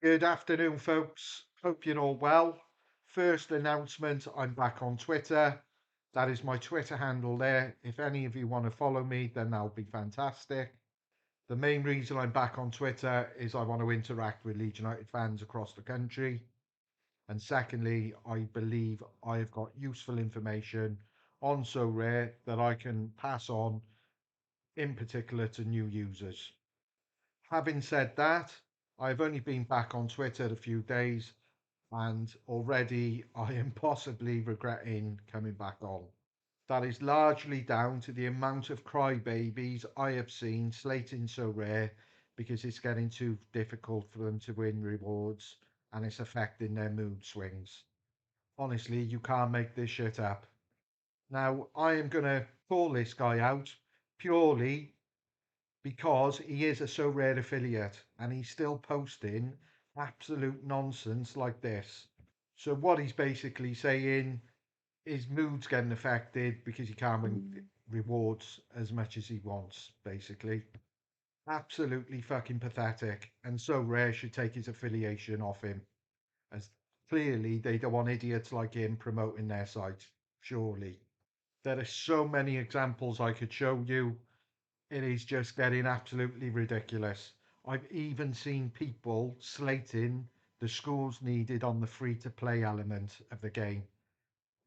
Good afternoon, folks. Hope you're all well. First announcement, I'm back on Twitter. That is my Twitter handle there. If any of you want to follow me, then that'll be fantastic. The main reason I'm back on Twitter is I want to interact with Leeds United fans across the country. And secondly, I believe I have got useful information on So Rare that I can pass on, in particular to new users. Having said that, I've only been back on Twitter a few days and already I am possibly regretting coming back on. That is largely down to the amount of crybabies I have seen slating So Rare because it's getting too difficult for them to win rewards and it's affecting their mood swings. Honestly, you can't make this shit up. Now, I am going to call this guy out purely because he is a So Rare affiliate and he's still posting absolute nonsense like this. So what he's basically saying, his mood's getting affected because he can't win rewards as much as he wants, basically. Absolutely fucking pathetic. And So Rare should take his affiliation off him. As clearly they don't want idiots like him promoting their site. Surely. There are so many examples I could show you. It is just getting absolutely ridiculous. I've even seen people slating the scores needed on the free to play element of the game.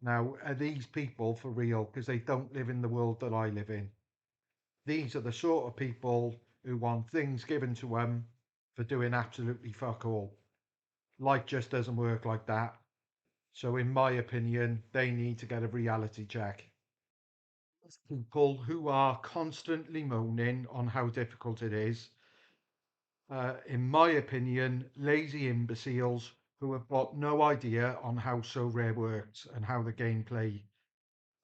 Now, are these people for real? Because they don't live in the world that I live in. These are the sort of people who want things given to them for doing absolutely fuck all. Life just doesn't work like that. So, in my opinion, they need to get a reality check. People who are constantly moaning on how difficult it is, in my opinion, lazy imbeciles who have got no idea on how So Rare works and how the gameplay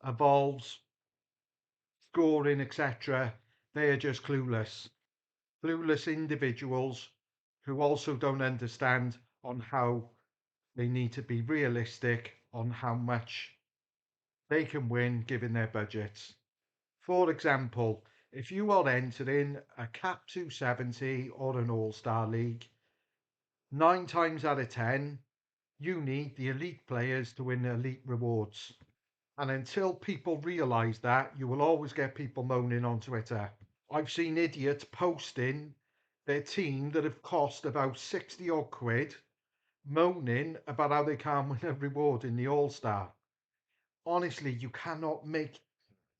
evolves, scoring, etc. They are just clueless. Clueless individuals who also don't understand on how they need to be realistic on how much they can win given their budgets. For example, if you are entering a Cap 270 or an All Star League, 9 times out of 10, you need the elite players to win elite rewards. And until people realise that, you will always get people moaning on Twitter. I've seen idiots posting their team that have cost about 60 odd quid, moaning about how they can't win a reward in the All Star. Honestly, you cannot make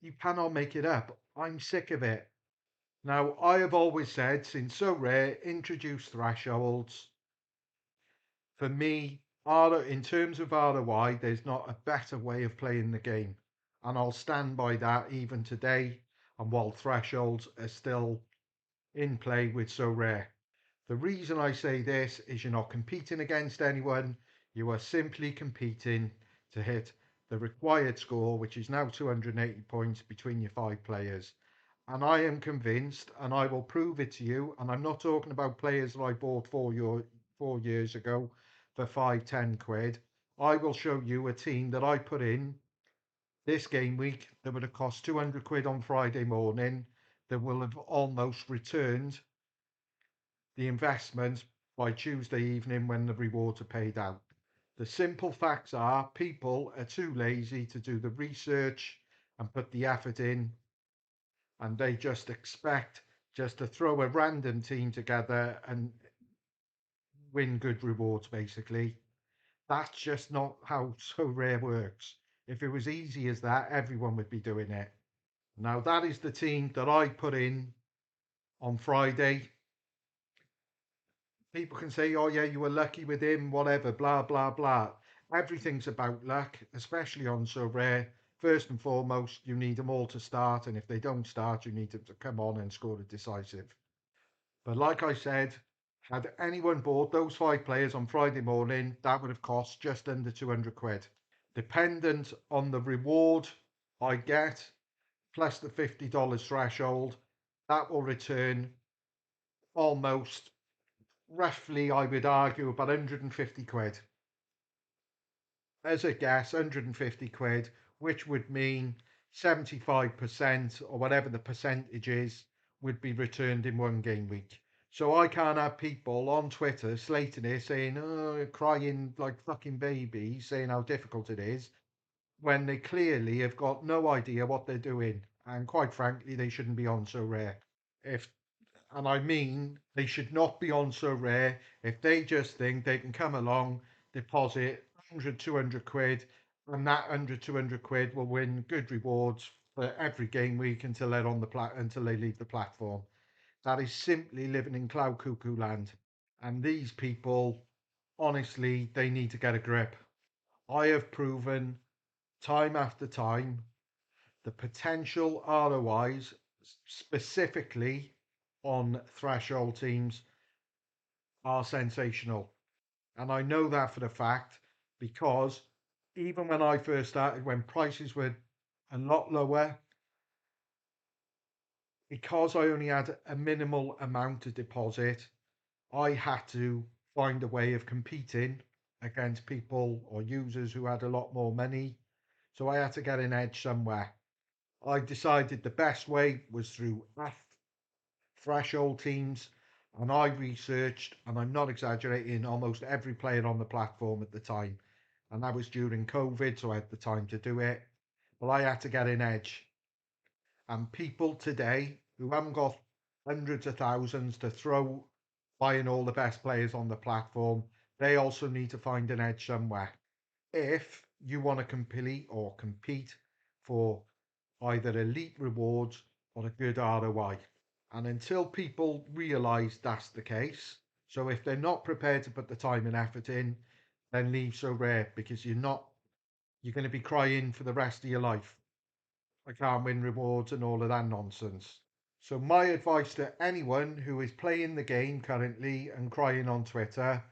it up. I'm sick of it. Now, I have always said since So Rare introduced thresholds, for me, in terms of ROI, there's not a better way of playing the game. And I'll stand by that even today. And while thresholds are still in play with So Rare. The reason I say this is you're not competing against anyone. You are simply competing to hit the required score, which is now 280 points between your 5 players. And I am convinced, and I will prove it to you. And I'm not talking about players that I bought 4 years ago for 5, 10 quid. I will show you a team that I put in this game week that would have cost 200 quid on Friday morning that will have almost returned the investment by Tuesday evening when the rewards are paid out. The simple facts are people are too lazy to do the research and put the effort in, and they just expect just to throw a random team together and win good rewards, basically. That's just not how So Rare works. If it was easy as that, everyone would be doing it. Now, that is the team that I put in on Friday. People can say, oh, yeah, you were lucky with him, whatever, blah, blah, blah. Everything's about luck, especially on So Rare. First and foremost, you need them all to start. And if they don't start, you need them to come on and score a decisive. But like I said, had anyone bought those 5 players on Friday morning, that would have cost just under 200 quid. Dependent on the reward I get, plus the $50 threshold, that will return almost roughly, I would argue, about 150 quid. As a guess, 150 quid, which would mean 75% or whatever the percentage is, would be returned in one game week. So I can't have people on Twitter slating it, saying, oh, crying like fucking babies, saying how difficult it is, when they clearly have got no idea what they're doing. And quite frankly, they shouldn't be on so rare. If And I mean, they should not be on so rare if they just think they can come along, deposit 100, 200 quid, and that 100, 200 quid will win good rewards for every game week until they're on the until they leave the platform. That is simply living in cloud cuckoo land. And these people, honestly, they need to get a grip. I have proven time after time the potential ROIs, specifically on threshold teams, are sensational. And I know that for a fact because even when I first started, when prices were a lot lower, because I only had a minimal amount to deposit, I had to find a way of competing against people or users who had a lot more money. So I had to get an edge somewhere. I decided the best way was through threshold teams, and I researched, and I'm not exaggerating, almost every player on the platform at the time. And that was during COVID, so I had the time to do it. But I had to get an edge. And people today who haven't got hundreds of thousands to throw buying all the best players on the platform, they also need to find an edge somewhere. If you want to complete or compete for either elite rewards or a good ROI. And until people realize that's the case, so if they're not prepared to put the time and effort in, then leave so rare because you're going to be crying for the rest of your life. I can't win rewards and all of that nonsense. So my advice to anyone who is playing the game currently and crying on Twitter,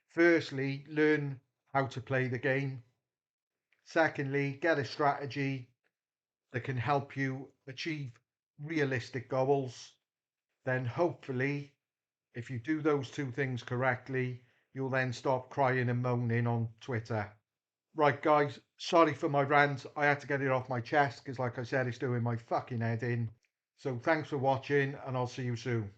firstly, learn how to play the game. Secondly, get a strategy that can help you achieve realistic goals. Then hopefully, if you do those two things correctly, you'll then stop crying and moaning on Twitter. Right, guys, sorry for my rant. I had to get it off my chest because, like I said, it's doing my fucking head in. So thanks for watching, and I'll see you soon.